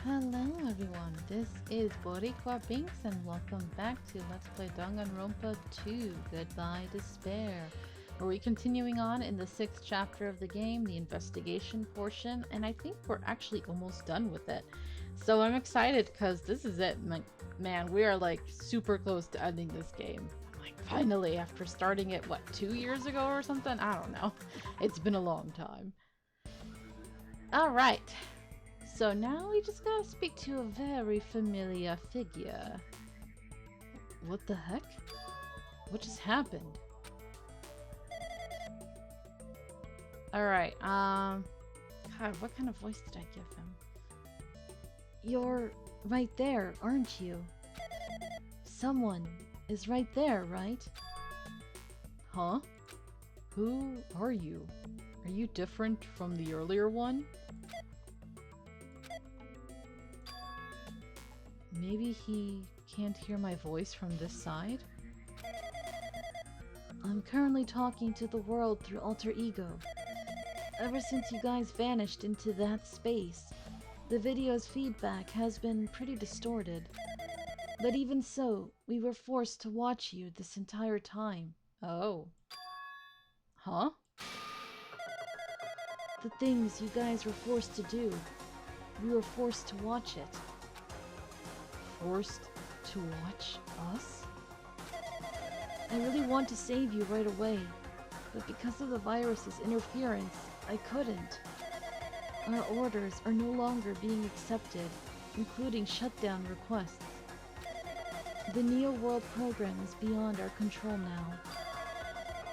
Hello everyone, this is Boricua Binks and welcome back to Let's Play Danganronpa 2, Goodbye Despair. Where we're continuing on in the 6th chapter of the game, the investigation portion, and I think we're actually almost done with it. So I'm excited because this is it. Man, we are like super close to ending this game. Like finally, after starting it, what, 2 years ago or something? I don't know. It's been a long time. Alright. So now we just gotta speak to a very familiar figure. What the heck? What just happened? Alright, God, what kind of voice did I give him? You're right there, aren't you? Someone is right there, right? Huh? Who are you? Are you different from the earlier one? Maybe he can't hear my voice from this side? I'm currently talking to the world through alter ego. Ever since you guys vanished into that space, the video's feedback has been pretty distorted. But even so, we were forced to watch you this entire time. Oh. Huh? The things you guys were forced to do, we were forced to watch it. Forced to watch us? I really want to save you right away, but because of the virus's interference, I couldn't. Our orders are no longer being accepted, including shutdown requests. The Neo World program is beyond our control now.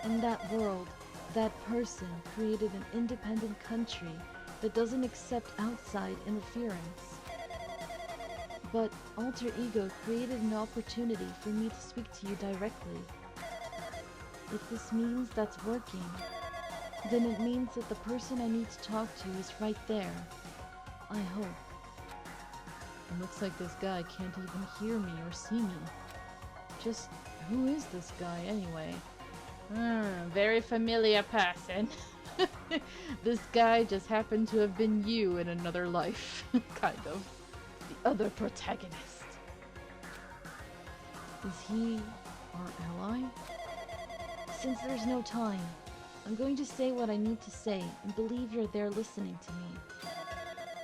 In that world, that person created an independent country that doesn't accept outside interference. But Alter Ego created an opportunity for me to speak to you directly. If this means that's working, then it means that the person I need to talk to is right there. I hope. It looks like this guy can't even hear me or see me. Just, who is this guy anyway? Very familiar person. This guy just happened to have been you in another life, kind of. The other protagonist. Is he our ally? Since there's no time, I'm going to say what I need to say and believe you're there listening to me.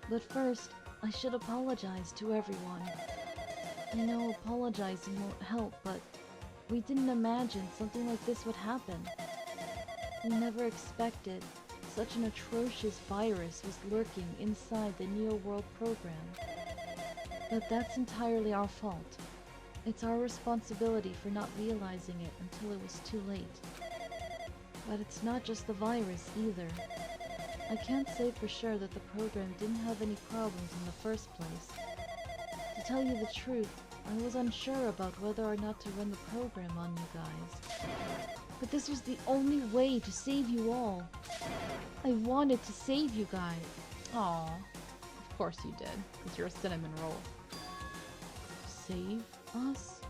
But first, I should apologize to everyone. I know apologizing won't help, but we didn't imagine something like this would happen. We never expected such an atrocious virus was lurking inside the Neo World program. But that's entirely our fault. It's our responsibility for not realizing it until it was too late. But it's not just the virus either. I can't say for sure that the program didn't have any problems in the first place. To tell you the truth, I was unsure about whether or not to run the program on you guys. But this was the only way to save you all. I wanted to save you guys. Aww. Of course you did, because you're a cinnamon roll. Save us?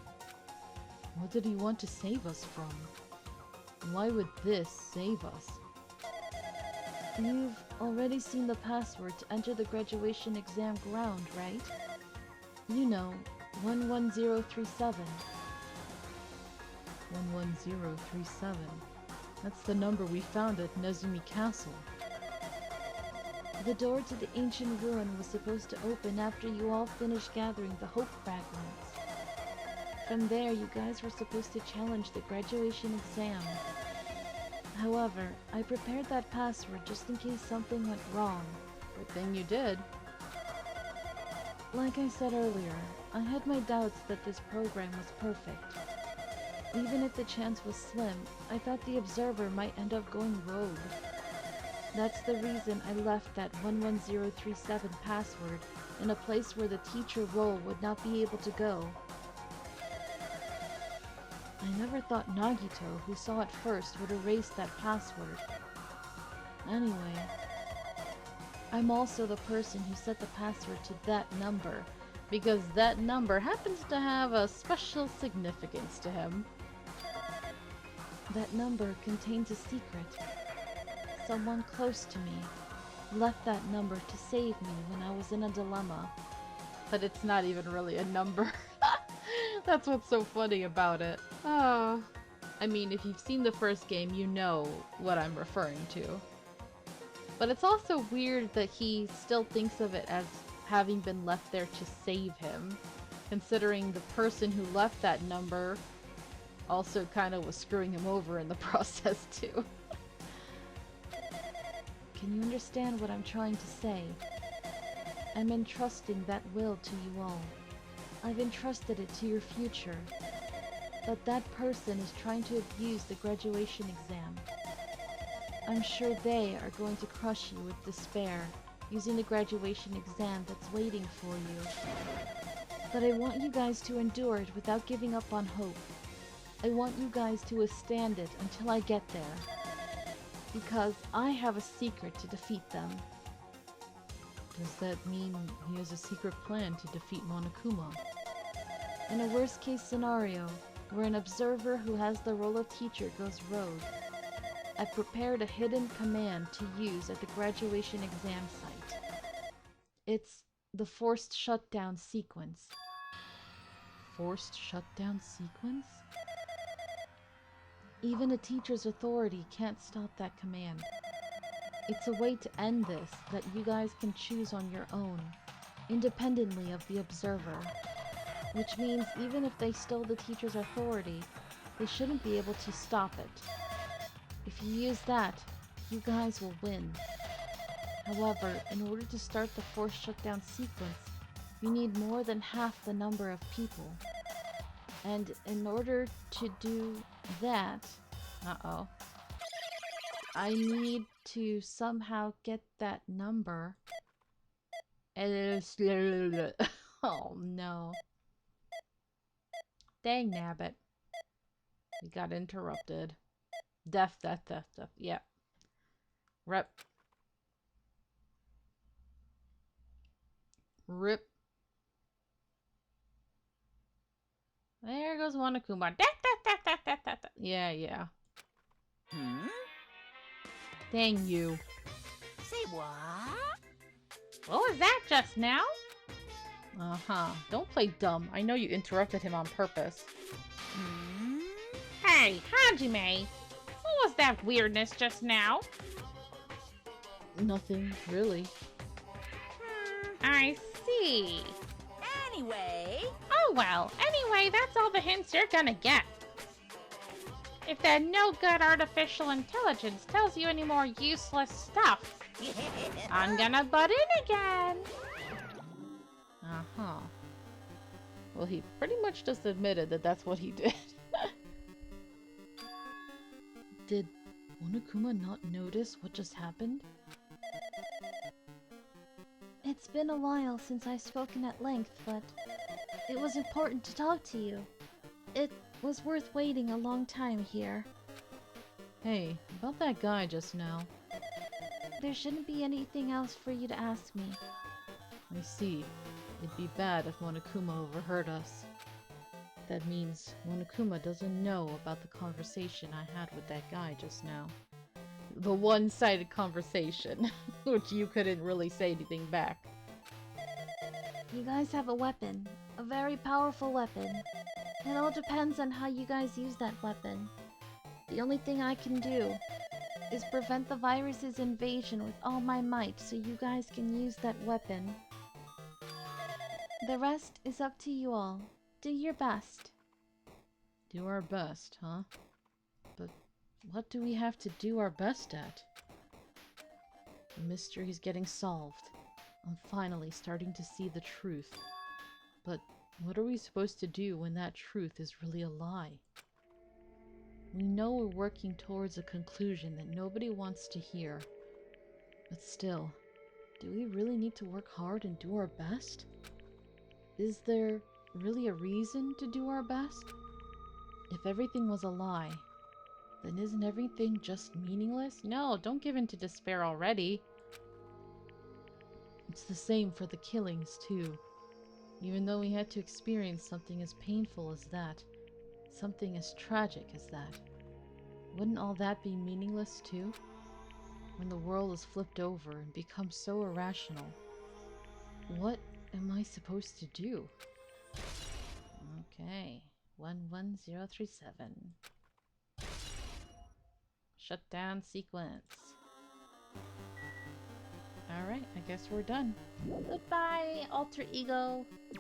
What did he want to save us from? Why would this save us? You've already seen the password to enter the graduation exam ground, right? You know, 11037. 11037. That's the number we found at Nezumi Castle. The door to the ancient ruin was supposed to open after you all finished gathering the hope fragments. From there, you guys were supposed to challenge the graduation exam. However, I prepared that password just in case something went wrong. Good thing you did. Like I said earlier, I had my doubts that this program was perfect. Even if the chance was slim, I thought the observer might end up going rogue. That's the reason I left that 11037 password in a place where the teacher role would not be able to go. I never thought Nagito, who saw it first, would erase that password. Anyway, I'm also the person who set the password to that number, because that number happens to have a special significance to him. That number contains a secret. Someone close to me left that number to save me when I was in a dilemma. But it's not even really a number. That's what's so funny about it. Oh. I mean, if you've seen the first game, you know what I'm referring to. But it's also weird that he still thinks of it as having been left there to save him, considering the person who left that number also kind of was screwing him over in the process too. Can you understand what I'm trying to say? I'm entrusting that will to you all. I've entrusted it to your future. But that person is trying to abuse the graduation exam. I'm sure they are going to crush you with despair, using the graduation exam that's waiting for you. But I want you guys to endure it without giving up on hope. I want you guys to withstand it until I get there. Because I have a secret to defeat them. Does that mean he has a secret plan to defeat Monokuma? In a worst-case scenario, where an observer who has the role of teacher goes rogue, I've prepared a hidden command to use at the graduation exam site. It's the forced shutdown sequence. Forced shutdown sequence? Even a teacher's authority can't stop that command. It's a way to end this that you guys can choose on your own, independently of the observer. Which means even if they stole the teacher's authority, they shouldn't be able to stop it. If you use that, you guys will win. However, in order to start the forced shutdown sequence, you need more than half the number of people. And in order to do that, I need to somehow get that number. Oh no. Dang nabbit. We got interrupted. Death. Yeah. Rip. There goes Monokuma. Yeah. Dang you. Say what? What was that just now? Uh-huh. Don't play dumb. I know you interrupted him on purpose. Hey, Hajime! What was that weirdness just now? Nothing, really. I see. Anyway... Oh well, anyway, that's all the hints you're gonna get. If that no-good artificial intelligence tells you any more useless stuff, I'm gonna butt in again. Uh-huh. Well, he pretty much just admitted that that's what he did. Did Monokuma not notice what just happened? It's been a while since I've spoken at length, but it was important to talk to you. It was worth waiting a long time here. Hey, about that guy just now. There shouldn't be anything else for you to ask me. I see. It'd be bad if Monokuma overheard us. That means Monokuma doesn't know about the conversation I had with that guy just now. The one-sided conversation, which you couldn't really say anything back. You guys have a weapon. A very powerful weapon. It all depends on how you guys use that weapon. The only thing I can do is prevent the virus's invasion with all my might so you guys can use that weapon. The rest is up to you all. Do your best. Do our best, huh? But what do we have to do our best at? The mystery's getting solved. I'm finally starting to see the truth. But what are we supposed to do when that truth is really a lie? We know we're working towards a conclusion that nobody wants to hear. But still, do we really need to work hard and do our best? Is there really a reason to do our best? If everything was a lie, then isn't everything just meaningless? No, don't give in to despair already. It's the same for the killings, too. Even though we had to experience something as painful as that, something as tragic as that, wouldn't all that be meaningless, too? When the world is flipped over and becomes so irrational, what am I supposed to do? Okay. 11037. Shutdown sequence. Alright, I guess we're done. Goodbye, alter ego. It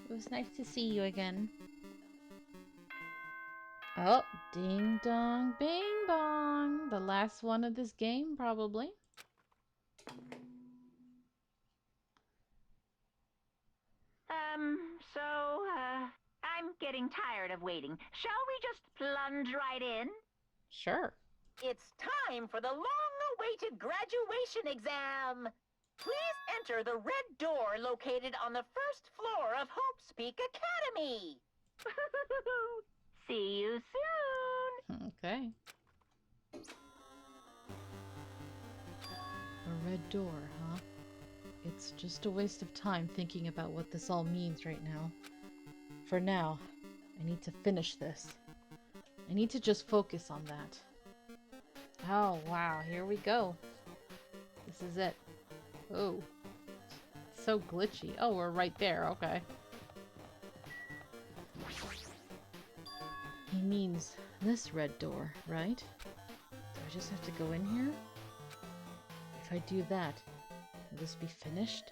was nice to see you again. Oh, ding dong, bing bong. The last one of this game, probably. I'm getting tired of waiting. Shall we just plunge right in? Sure. It's time for the long-awaited graduation exam. Please enter the red door located on the first floor of Hope's Peak Academy. See you soon. Okay. A red door, huh? It's just a waste of time thinking about what this all means right now. For now, I need to finish this. I need to just focus on that. Oh, wow, here we go. This is it. Oh. It's so glitchy. Oh, we're right there, okay. He means this red door, right? Do I just have to go in here? If I do that, will this be finished?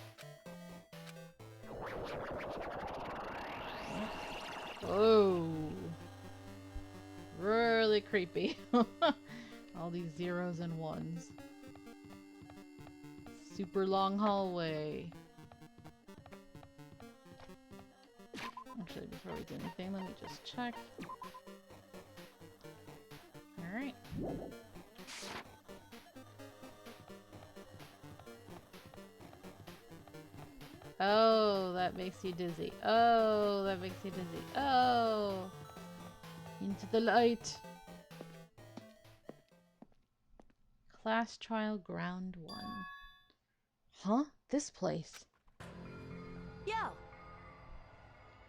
Oh. Really creepy. All these zeros and ones. Super long hallway. Actually, before we do anything, let me just check. Alright. Oh, that makes you dizzy. Oh, that makes you dizzy. Oh! Into the light! Class trial ground 1. Huh? This place. Yo.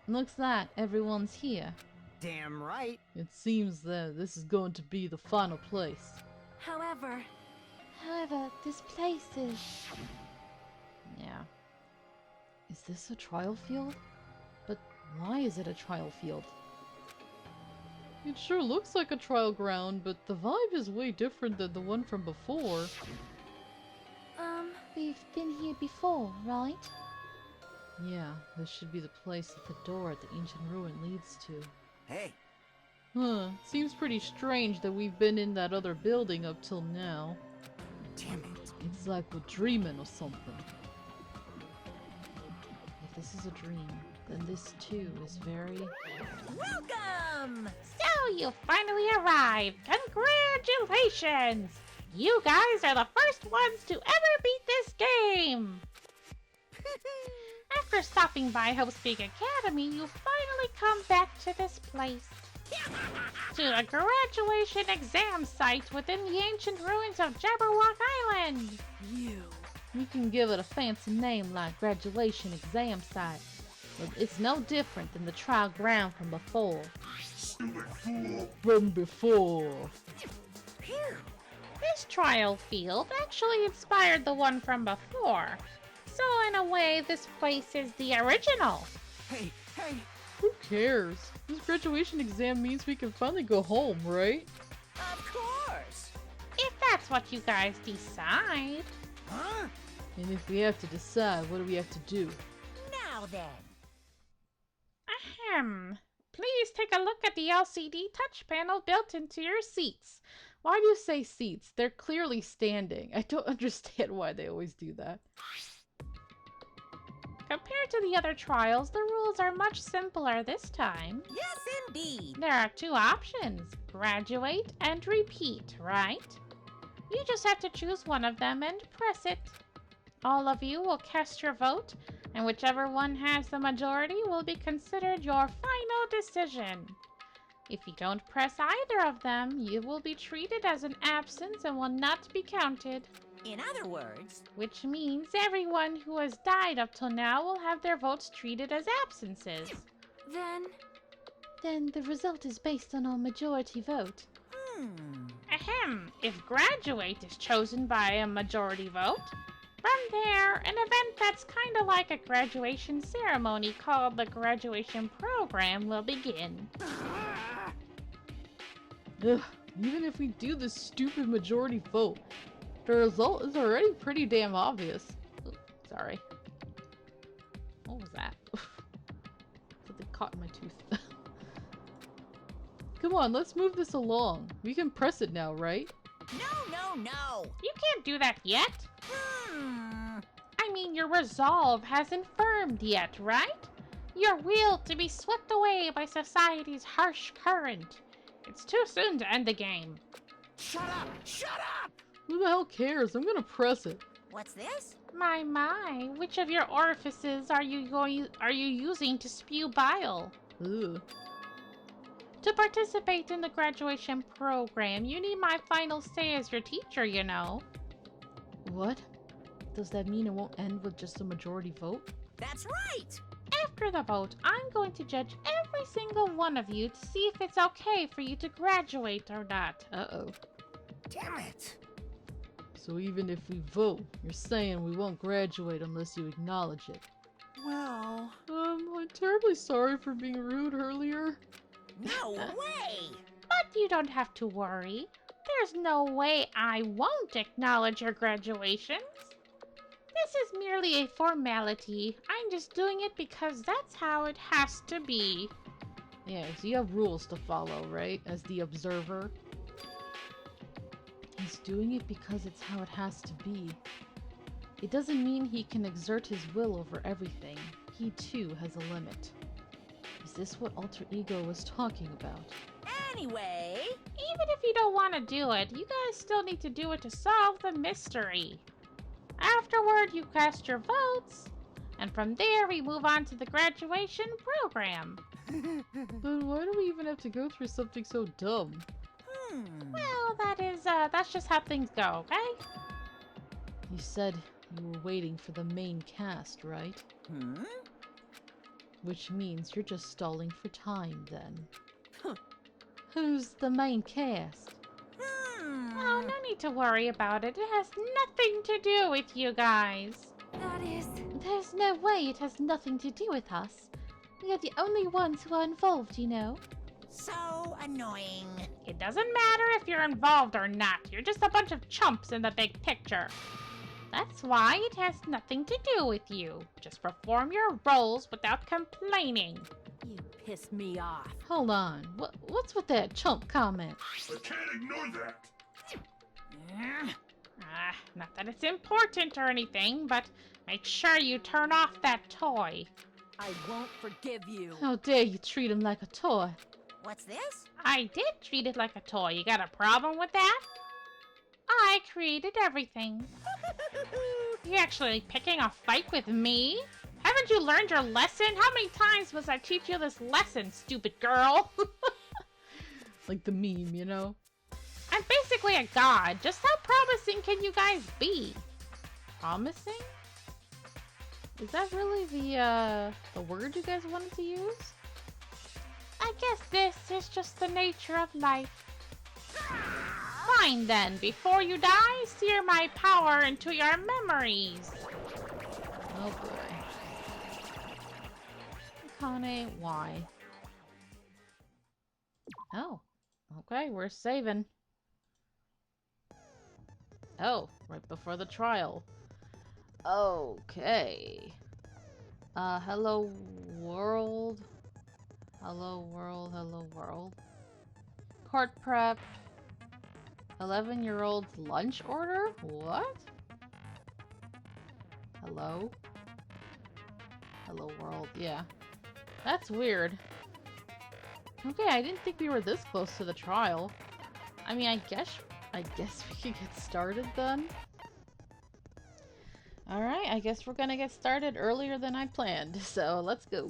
Looks like everyone's here. Damn right. It seems that this is going to be the final place. However, this place is... Yeah. Is this a trial field? But why is it a trial field? It sure looks like a trial ground, but the vibe is way different than the one from before. we've been here before, right? Yeah, this should be the place that the door at the ancient ruin leads to. Hey, Huh, seems pretty strange that we've been in that other building up till now. damn it. It's like we're dreaming or something. If this is a dream, then this too is very... Welcome. So you finally arrived! Congratulations! You guys are the first ones to ever beat this game! After stopping by Hope's Peak Academy, you finally come back to this place. To the graduation exam site within the ancient ruins of Jabberwock Island. You can give it a fancy name like graduation exam site, but it's no different than the trial ground from before. From before. This trial field actually inspired the one from before. So in a way, this place is the original. Hey, Who cares? This graduation exam means we can finally go home, right? Of course. If that's what you guys decide. huh? And if we have to decide, what do we have to do? Now then. Ahem. Please take a look at the LCD touch panel built into your seats. Why do you say seats? They're clearly standing. I don't understand why they always do that. Compared to the other trials, the rules are much simpler this time. Yes, indeed. There are two options, graduate and repeat, right? You just have to choose one of them and press it. All of you will cast your vote, and whichever one has the majority will be considered your final decision. If you don't press either of them, you will be treated as an absence and will not be counted. In other words, Which means everyone who has died up till now will have their votes treated as absences. Then the result is based on our majority vote. Ahem, if graduate is chosen by a majority vote, from there an event that's kind of like a graduation ceremony called the graduation program will begin. Ugh, even if we do this stupid majority vote, the result is already pretty damn obvious. Ooh, sorry. What was that? Something caught in my tooth. Come on, let's move this along. We can press it now, right? No. You can't do that yet. I mean, your resolve hasn't firmed yet, right? Your will to be swept away by society's harsh current. It's too soon to end the game. Shut up! Shut up! Who the hell cares? I'm gonna press it. What's this? My, which of your orifices are you using to spew bile? Ugh. To participate in the graduation program, you need my final say as your teacher, you know. What? Does that mean it won't end with just a majority vote? That's right! After the vote, I'm going to judge every single one of you to see if it's okay for you to graduate or not. Uh-oh. Damn it! So even if we vote, you're saying we won't graduate unless you acknowledge it. Well... I'm terribly sorry for being rude earlier. No way! But you don't have to worry. There's no way I won't acknowledge your graduations. This is merely a formality. I'm just doing it because that's how it has to be. Yeah, so you have rules to follow, right? As the observer. He's doing it because it's how it has to be. It doesn't mean he can exert his will over everything. He too has a limit. Is this what alter ego was talking about? Anyway... Even if you don't want to do it, you guys still need to do it to solve the mystery. Afterward, you cast your votes, and from there we move on to the graduation program. But why do we even have to go through something so dumb? Well, that's just how things go, okay? You said you were waiting for the main cast, right? Which means you're just stalling for time, then. Who's the main cast? Oh, no need to worry about it. It has nothing to do with you guys. That is... There's no way it has nothing to do with us. We are the only ones who are involved, you know. So annoying. It doesn't matter if you're involved or not. You're just a bunch of chumps in the big picture. That's why it has nothing to do with you. Just perform your roles without complaining. You piss me off. Hold on. What's with that chump comment? I can't ignore that. Not that it's important or anything, but make sure you turn off that toy. I won't forgive you. How dare you treat him like a toy? What's this? I did treat it like a toy. You got a problem with that? I created everything. You actually picking a fight with me? Haven't you learned your lesson? How many times must I teach you this lesson, stupid girl? Like the meme, you know? I'm basically a god. Just how promising can you guys be? Promising? Is that really the word you guys wanted to use? I guess this is just the nature of life. Fine then, before you die, sear my power into your memories. Oh boy. Akane, why? Oh, okay, we're saving. Oh, right before the trial. Okay. Hello world. Hello world, hello world. Court prep. 11-year-old's lunch order? What? Hello? Hello world, yeah. That's weird. Okay, I didn't think we were this close to the trial. I mean, I guess we could get started then. Alright, I guess we're gonna get started earlier than I planned, so let's go.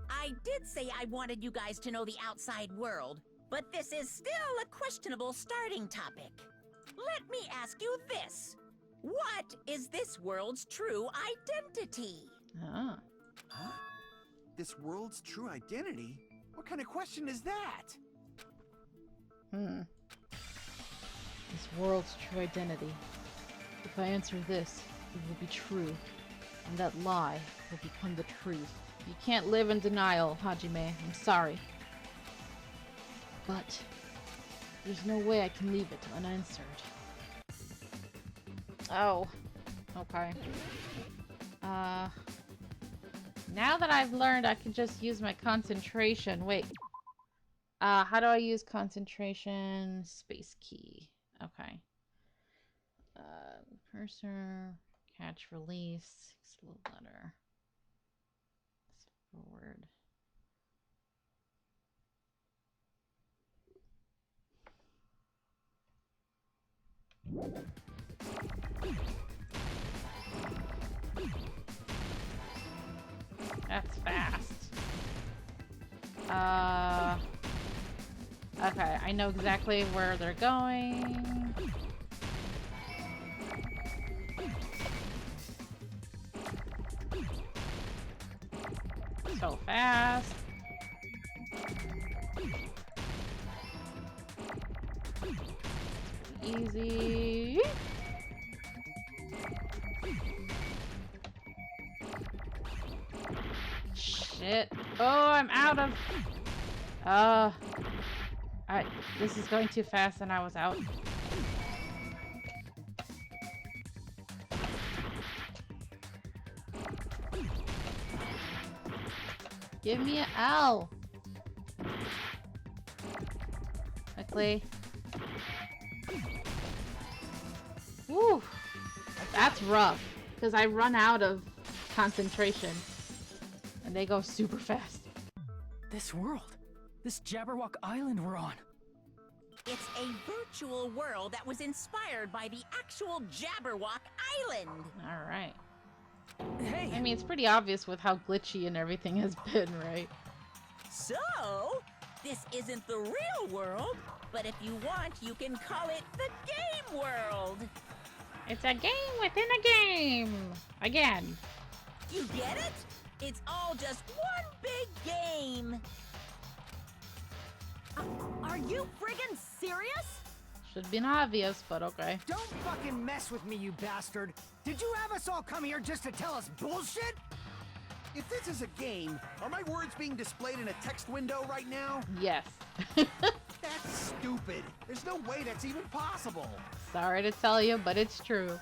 I did say I wanted you guys to know the outside world, but this is still a questionable starting topic. Let me ask you this. What is this world's true identity? Ah. Huh? This world's true identity? What kind of question is that? world's true identity? If I answer this, it will be true, and that lie will become the truth. You can't live in denial, Hajime. I'm sorry. But there's no way I can leave it unanswered. Oh. Okay. Now that I've learned I can just use my concentration. Wait. How do I use concentration? Space key. Okay. Cursor. Catch, release. Slow letter. Forward. That's fast. Okay, I know exactly where they're going. So fast. Easy. Shit. Oh, I'm out of... this is going too fast and I was out. Give me an L. Quickly. Woo. That's rough. Because I run out of concentration. And they go super fast. This world. This Jabberwock Island we're on. It's a virtual world that was inspired by the actual Jabberwock Island. Alright. Hey! I mean, it's pretty obvious with how glitchy and everything has been, right? So, this isn't the real world, but if you want, you can call it the game world. It's a game within a game! Again. You get it? It's all just one big game. Are you friggin' serious? Should have been obvious, but okay. Don't fucking mess with me, you bastard! Did you have us all come here just to tell us bullshit? If this is a game, are my words being displayed in a text window right now? Yes. That's stupid. There's no way that's even possible. Sorry to tell you, but it's true.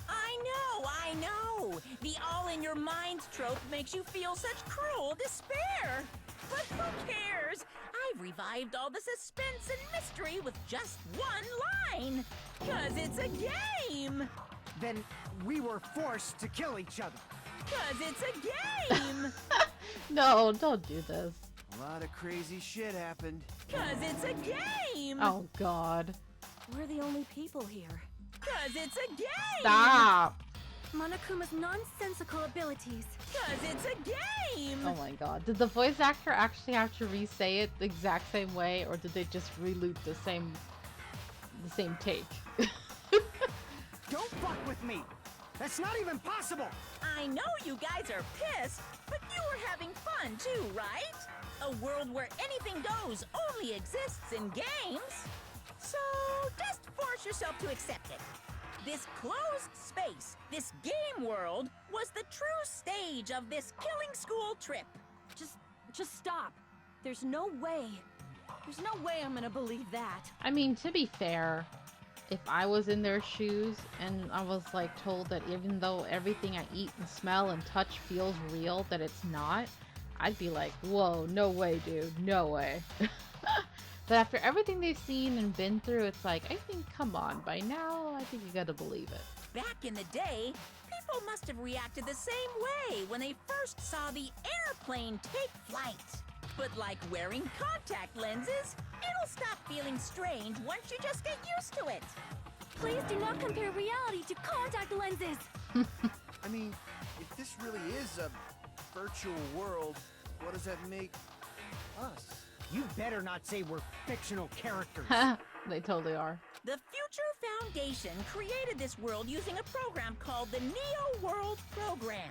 I know! The all-in-your-minds trope makes you feel such cruel despair! But who cares? I've revived all the suspense and mystery with just one line! 'Cause it's a game! Then we were forced to kill each other. 'Cause it's a game! No, don't do this. A lot of crazy shit happened. 'Cause it's a game! Oh, God. We're the only people here. 'Cause it's a game! Stop! Monokuma's nonsensical abilities. 'Cause it's a game! Oh my God. Did the voice actor actually have to re-say it the exact same way, or did they just re-loop the same take? Don't fuck with me! That's not even possible! I know you guys are pissed, but you were having fun too, right? A world where anything goes only exists in games. So just force yourself to accept it. This closed space, this game world, was the true stage of this killing school trip. Just stop. There's no way. There's no way I'm gonna believe that. I mean, to be fair, if I was in their shoes and I was like told that even though everything I eat and smell and touch feels real, that it's not, I'd be like, whoa, no way, dude, no way. But after everything they've seen and been through, it's like, I think, come on, by now, I think you gotta believe it. Back in the day, people must have reacted the same way when they first saw the airplane take flight. But like wearing contact lenses, it'll stop feeling strange once you just get used to it. Please do not compare reality to contact lenses. I mean, if this really is a virtual world, what does that make us? You better not say we're fictional characters. They totally are. The Future Foundation created this world using a program called the Neo World Program.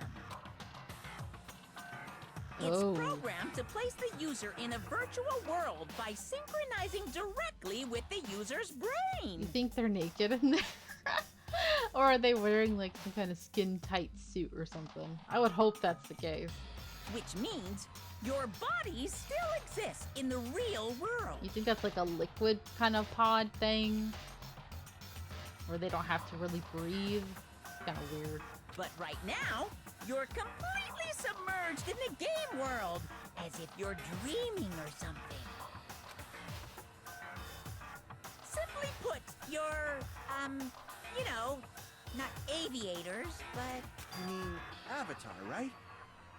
It's Oh. programmed to place the user in a virtual world by synchronizing directly with the user's You brain. think they're naked in there? Or are they wearing like some kind of skin-tight suit or something? I would hope that's the case. Which means your bodies still exist in the real world. You think that's like a liquid kind of pod thing? Where they don't have to really breathe? It's kind of weird. But right now, you're completely submerged in the game world, as if you're dreaming or something. Simply put, you're, you know, not aviators, but You mean Avatar, right?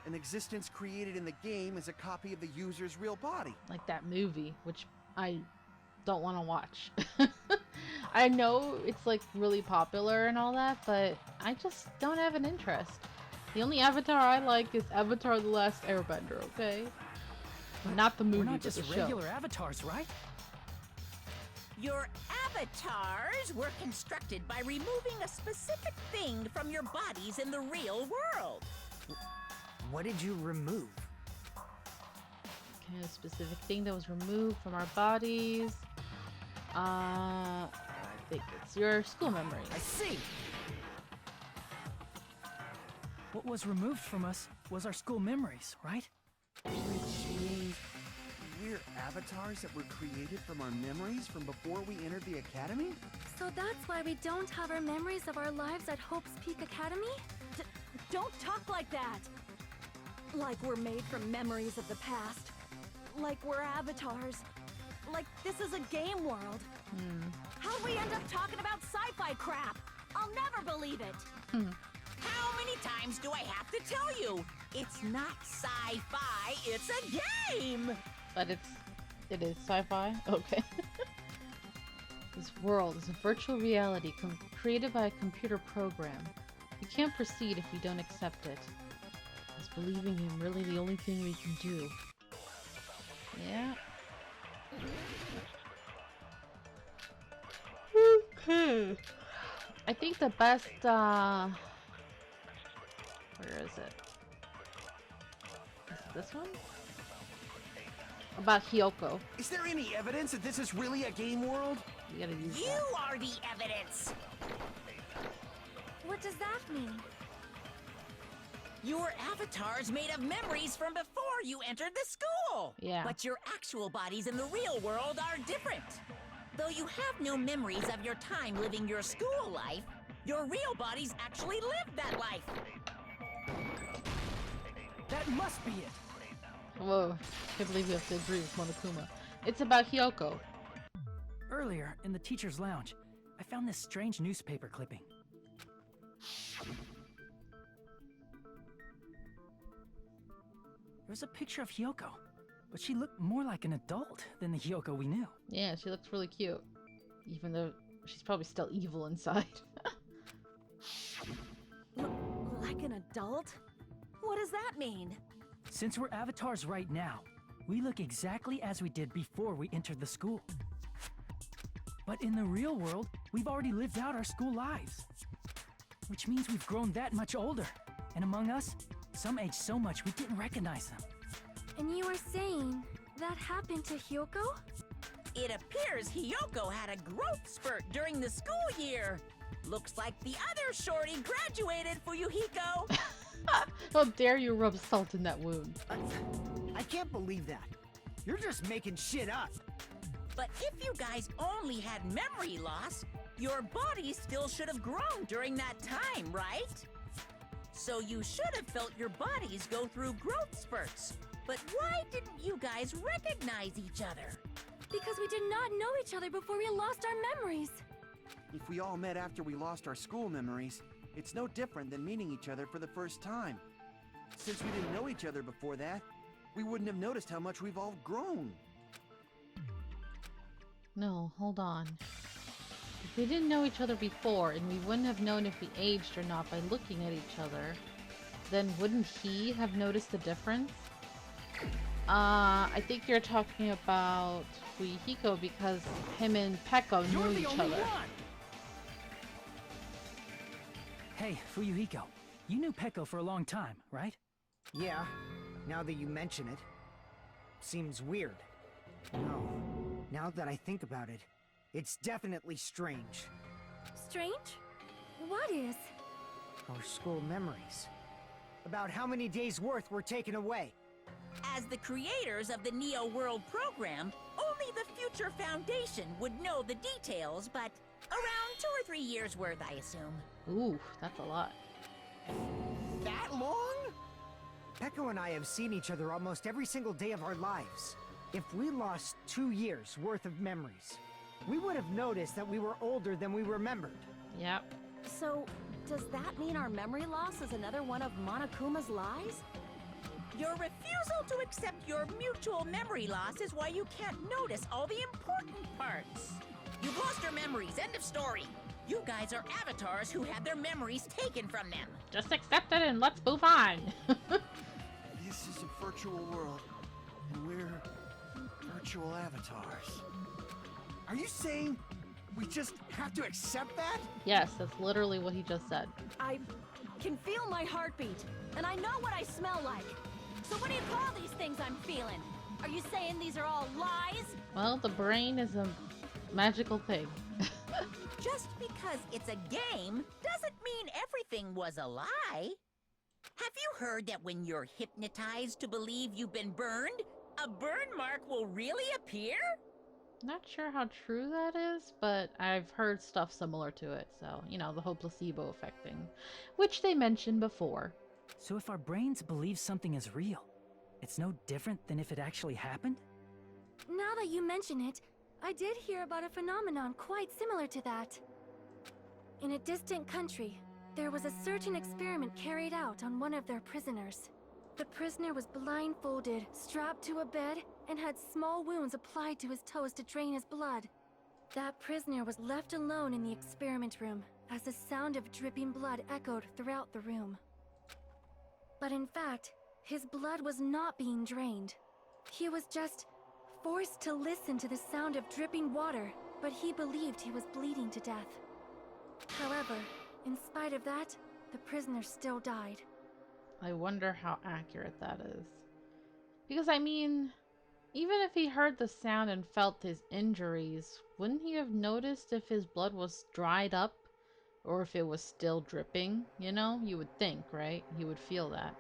An existence created in the game is a copy of the user's real body. Like that movie, which I don't want to watch. I know it's like really popular and all that, but I just don't have an interest. The only Avatar I like is Avatar: The Last Airbender, okay? Not the movie, We're not but just the show. regular avatars, right? your avatars were constructed by removing a specific thing from your bodies in the real world. What did you remove? Okay, a specific thing that was removed from our bodies. I think it's your school memories. I see! What was removed from us was our school memories, right? Which means we're avatars that were created from our memories from before we entered the academy? So that's why we don't have our memories of our lives at Hope's Peak Academy? Don't talk like that! Like we're made from memories of the past. Like we're avatars. Like this is a game world. How'd we end up talking about sci-fi crap? I'll never believe it! How many times do I have to tell you? It's not sci-fi, it's a game! But it is sci-fi? Okay. This world is a virtual reality created by a computer program. You can't proceed if you don't accept it. Is believing in really the only thing we can do? Yeah. Okay. I think the best, where is it? Is it this one? About Hyoko. Is there any evidence that this is really a game world? You gotta use You that. are the evidence! What does that mean? Your avatar's made of memories from before you entered the school! Yeah. But your actual bodies in the real world are different. Though you have no memories of your time living your school life, your real bodies actually lived that life. That must be it! Whoa, can't believe you have to agree with Monokuma. It's about Hyoko. Earlier, in the teacher's lounge, I found this strange newspaper clipping. There was a picture of Hyoko, but she looked more like an adult than the Hyoko we knew. Yeah, she looks really cute. Even though she's probably still evil inside. Like an adult? What does that mean? Since we're avatars right now, we look exactly as we did before we entered the school. But in the real world, we've already lived out our school lives. Which means we've grown that much older. And among us, some aged so much we didn't recognize them. And you were saying that happened to Hyoko? It appears Hyoko had a growth spurt during the school year. Looks like the other shorty graduated, Fuyuhiko. How dare you rub salt in that wound? I can't believe that. You're just making shit up. But if you guys only had memory loss, your body still should have grown during that time, right? So you should have felt your bodies go through growth spurts. But why didn't you guys recognize each other? Because we did not know each other before we lost our memories. If we all met after we lost our school memories, it's no different than meeting each other for the first time. Since we didn't know each other before that, we wouldn't have noticed how much we've all grown. No, hold on. If we didn't know each other before, and we wouldn't have known if we aged or not by looking at each other, then wouldn't he have noticed the difference? I think you're talking about Fuyuhiko because him and Pekko knew each other. Hey, Fuyuhiko, you knew Pekko for a long time, right? Yeah. now that you mention it. Seems weird. No, now that I think about it, it's definitely strange. Strange? What is? Our school memories. About how many days' worth were taken away. As the creators of the Neo World program, only the Future Foundation would know the details, but around 2 or 3 years worth, I assume. Ooh, that's a lot. That long? Peko and I have seen each other almost every single day of our lives. If we lost 2 years worth of memories, we would have noticed that we were older than we remembered. Yep. So, does that mean our memory loss is another one of Monokuma's lies? Your refusal to accept your mutual memory loss is why you can't notice all the important parts. You've lost your memories, end of story. You guys are avatars who had their memories taken from them. Just accept it and let's move on. This is a virtual world, and we're virtual avatars. Are you saying we just have to accept that? Yes, that's literally what he just said. I can feel my heartbeat, and I know what I smell like. So what do you call these things I'm feeling? Are you saying these are all lies? Well, the brain is a magical thing. Just because it's a game doesn't mean everything was a lie. Have you heard that when you're hypnotized to believe you've been burned, a burn mark will really appear? Not sure how true that is, but I've heard stuff similar to it. So, you know, the whole placebo effect thing, which they mentioned before. So if our brains believe something is real, it's no different than if it actually happened? Now that you mention it, I did hear about a phenomenon quite similar to that. In a distant country, there was a certain experiment carried out on one of their prisoners. The prisoner was blindfolded, strapped to a bed, and had small wounds applied to his toes to drain his blood. That prisoner was left alone in the experiment room, as the sound of dripping blood echoed throughout the room. But in fact, his blood was not being drained. He was just forced to listen to the sound of dripping water, but he believed he was bleeding to death. However, in spite of that, the prisoner still died. I wonder how accurate that is. Because, I mean, even if he heard the sound and felt his injuries, wouldn't he have noticed if his blood was dried up? Or if it was still dripping? You know? You would think, right? He would feel that.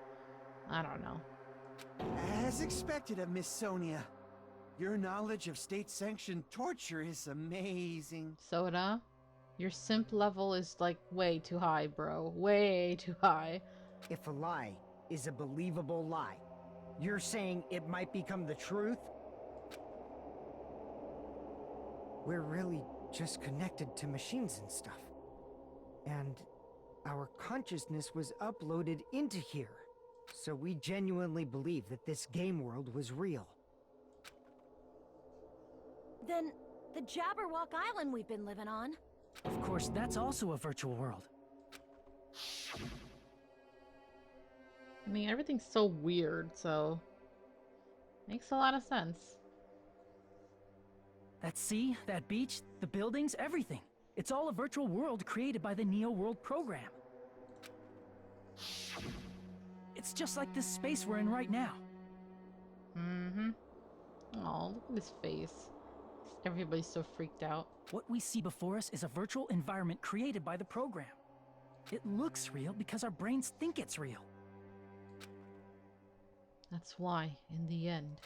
I don't know. As expected of Miss Sonia. Your knowledge of state-sanctioned torture is amazing. Soda, your simp level is like way too high, bro. Way too high. If a lie is a believable lie, you're saying it might become the truth? We're really just connected to machines and stuff. And our consciousness was uploaded into here. So we genuinely believe that this game world was real. Then, the Jabberwock Island we've been living on? Of course, that's also a virtual world. I mean, everything's so weird, so... makes a lot of sense. That sea, that beach, the buildings, everything. It's all a virtual world created by the Neo World program. It's just like this space we're in right now. Mm-hmm. Oh, look at his face. Everybody's so freaked out. What we see before us is a virtual environment created by the program. It looks real because our brains think it's real. That's why, in the end...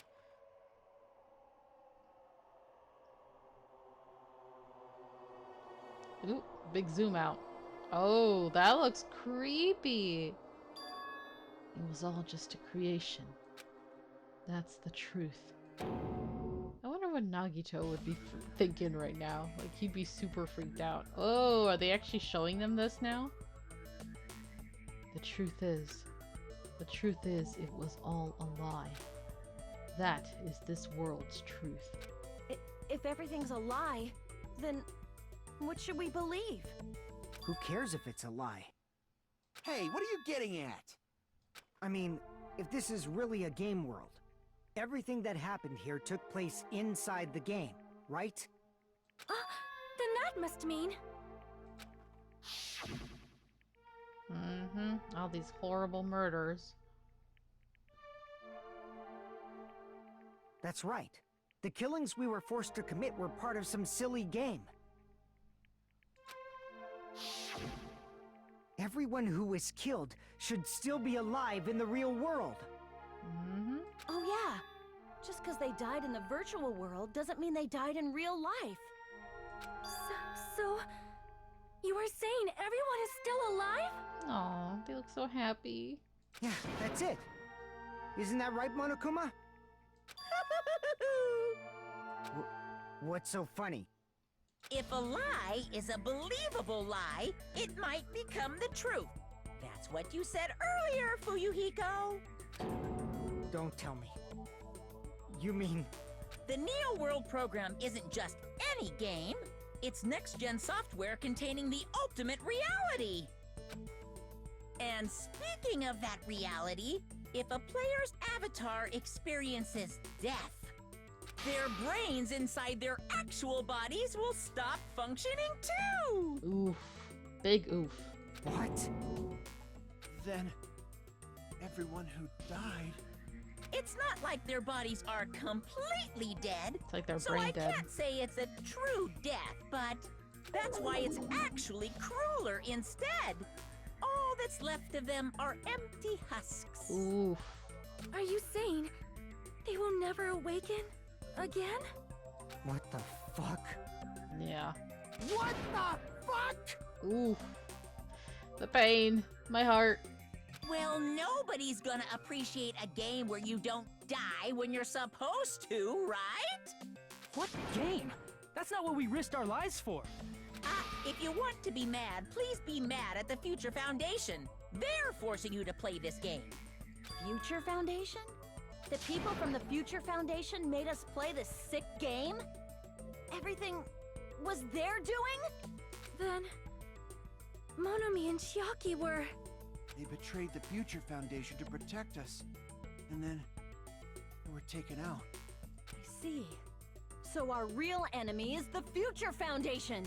Ooh, big zoom out. Oh, that looks creepy. It was all just a creation. That's the truth. I wonder what Nagito would be thinking right now. Like, he'd be super freaked out. Oh, are they actually showing them this now? The truth is, it was all a lie. That is this world's truth. If everything's a lie, then what should we believe? Who cares if it's a lie? Hey, what are you getting at? I mean, if this is really a game world, everything that happened here took place inside the game, right? Then that must mean... Mm-hmm. All these horrible murders. That's right. The killings we were forced to commit were part of some silly game. Everyone who was killed should still be alive in the real world. Mm-hmm. Oh yeah. Just because they died in the virtual world doesn't mean they died in real life. So you were saying everyone is still alive? Aw, they look so happy. Yeah, that's it. Isn't that right, Monokuma? What's so funny? If a lie is a believable lie, it might become the truth. That's what you said earlier, Fuyuhiko. Don't tell me. You mean... The Neo World program isn't just any game. It's next-gen software containing the ultimate reality. And speaking of that reality, if a player's avatar experiences death, their brains inside their actual bodies will stop functioning too! Oof. Big oof. What? Then, everyone who died... It's not like their bodies are completely dead. It's like they're So brain I dead. can't say it's a true death, but that's why it's actually crueler instead. All that's left of them are empty husks. Oof. Are you saying they will never awaken again? What the fuck? Yeah. What the fuck? Oof. The pain. My heart. Well, nobody's gonna appreciate a game where you don't die when you're supposed to, right? What game? That's not what we risked our lives for. If you want to be mad, please be mad at the Future Foundation. They're forcing you to play this game. Future Foundation? The people from the Future Foundation made us play this sick game? Everything was their doing? Then Monomi and Chiaki were... They betrayed the Future Foundation to protect us. And then... they were taken out. I see. So our real enemy is the Future Foundation!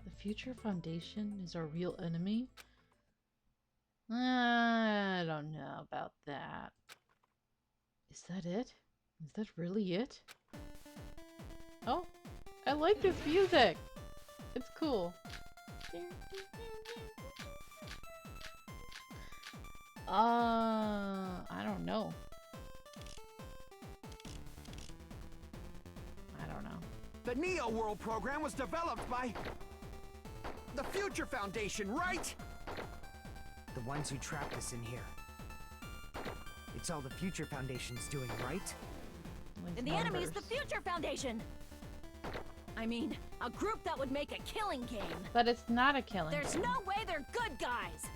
The Future Foundation is our real enemy? I don't know about that. Is that it? Is that really it? Oh, I like this music! It's cool. I don't know. I don't know. The Neo World program was developed by... the Future Foundation, right? The ones who trapped us in here. It's all the Future Foundation's doing, right? Like And the enemy is the numbers. Future Foundation! I mean, a group that would make a killing game. But it's not a killing There's game. no way they're good guys!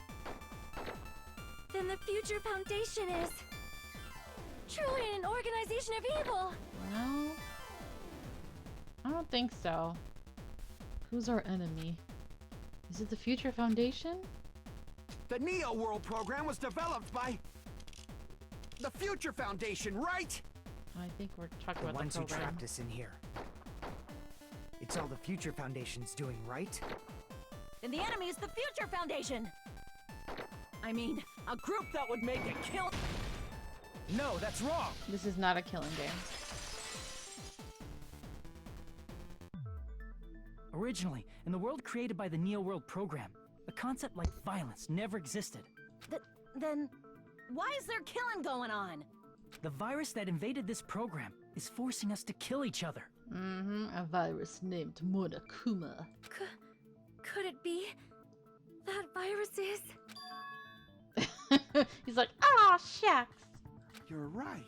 Then the Future Foundation is... truly an organization of evil! No. I don't think so. Who's our enemy? Is it the Future Foundation? The Neo World program was developed by... the Future Foundation, right? I think we're talking The about ones the who program. trapped us in here. It's all the Future Foundation's doing, right? And the enemy is the Future Foundation! I mean, a group that would make a kill... No, that's wrong. This is not a killing game. Originally, in the world created by the Neo World program, a concept like violence never existed. Then, why is there killing going on? The virus that invaded this program is forcing us to kill each other. Mm-hmm. A virus named Monokuma. Could it be that virus is... He's like, ah, shucks. You're right.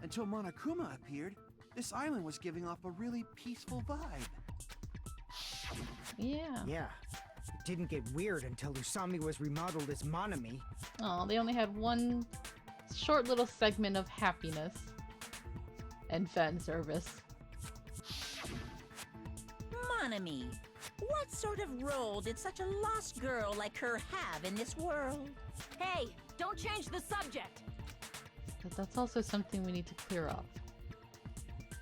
Until Monokuma appeared, this island was giving off a really peaceful vibe. Yeah. Yeah. It didn't get weird until Usami was remodeled as Monomi. Oh, they only had one short little segment of happiness and fan service. Monomi, what sort of role did such a lost girl like her have in this world? Hey, don't change the subject! But that's also something we need to clear up.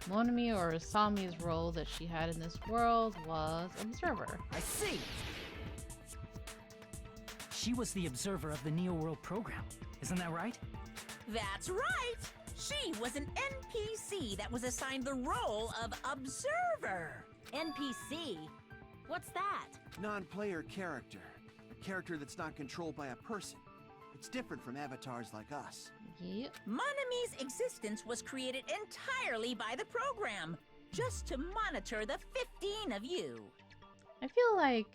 Monomi, or Asami's role that she had in this world, was observer. I see! She was the observer of the Neo World program. Isn't that right? That's right! She was an NPC that was assigned the role of Observer. NPC? What's that? Non-player character. A character that's not controlled by a person. It's different from avatars like us. Yep. Monami's existence was created entirely by the program, just to monitor the 15 of you. I feel like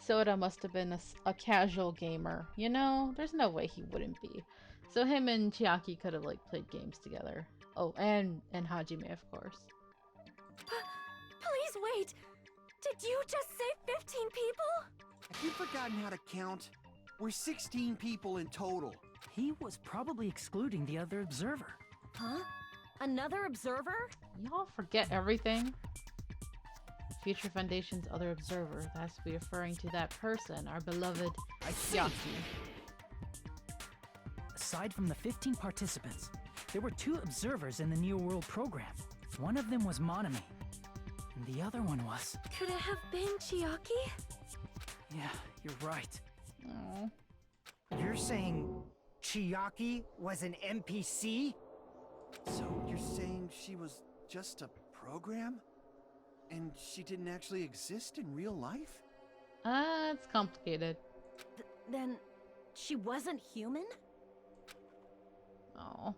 Soda must have been a casual gamer. You know, there's no way he wouldn't be. So him and Chiaki could have like played games together. Oh, and Hajime, of course. Please wait! Did you just say 15 people? Have you forgotten how to count? We're 16 people in total. He was probably excluding the other observer. Huh? Another observer? Y'all forget everything. Future Foundation's other observer. That's to be referring to that person, our beloved Chiaki. Aside from the 15 participants, there were 2 observers in the Neo World program. One of them was Monami, and the other one was... Could it have been Chiaki? Yeah, you're right. Oh. You're saying Chiaki was an NPC? So you're saying she was just a program? And she didn't actually exist in real life? It's complicated. Then she wasn't human? Oh.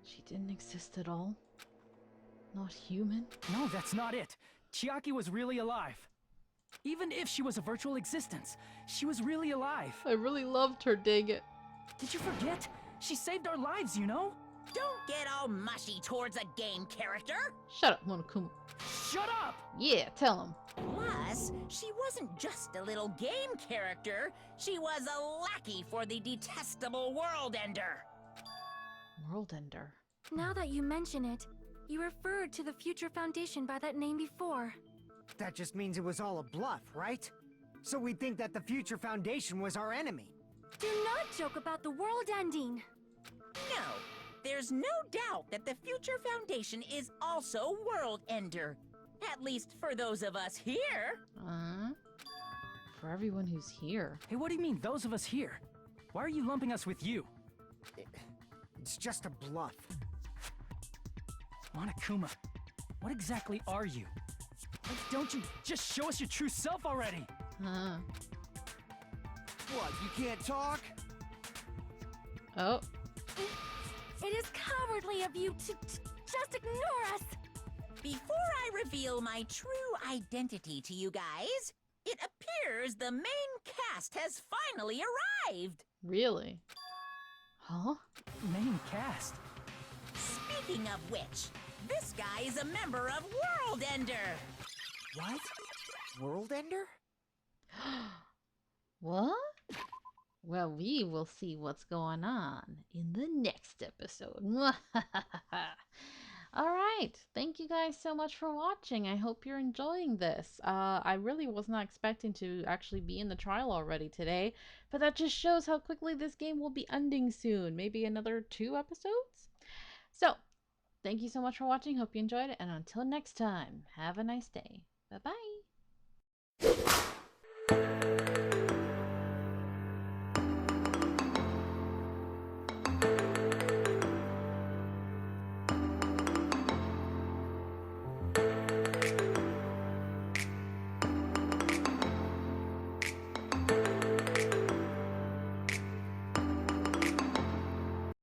She didn't exist at all? Not human? No, that's not it. Chiaki was really alive. Even if she was a virtual existence, she was really alive. I really loved her, dang it. Did you forget? She saved our lives, you know? Don't get all mushy towards a game character. Shut up, Monokuma. Shut up! Yeah, tell him. Plus, she wasn't just a little game character. She was a lackey for the detestable World Ender. World Ender. Now that you mention it, you referred to the Future Foundation by that name before. That just means it was all a bluff, right? So we think that the Future Foundation was our enemy. Do not joke about the world ending. No, there's no doubt that the Future Foundation is also World Ender. At least for those of us here. For everyone who's here. Hey, what do you mean, those of us here? Why are you lumping us with you? It's just a bluff. Monokuma, what exactly are you? Why don't you just show us your true self already? What, you can't talk? Oh. It is cowardly of you to just ignore us. Before I reveal my true identity to you guys, it appears the main cast has finally arrived. Really? Huh? Main cast? Speaking of which, this guy is a member of World Ender. What? World Ender? What? Well, we will see what's going on in the next episode. Alright, thank you guys so much for watching. I hope you're enjoying this. I really was not expecting to actually be in the trial already today, but that just shows how quickly this game will be ending soon. Maybe another 2 episodes? So, thank you so much for watching. Hope you enjoyed it, and until next time, have a nice day. Bye-bye.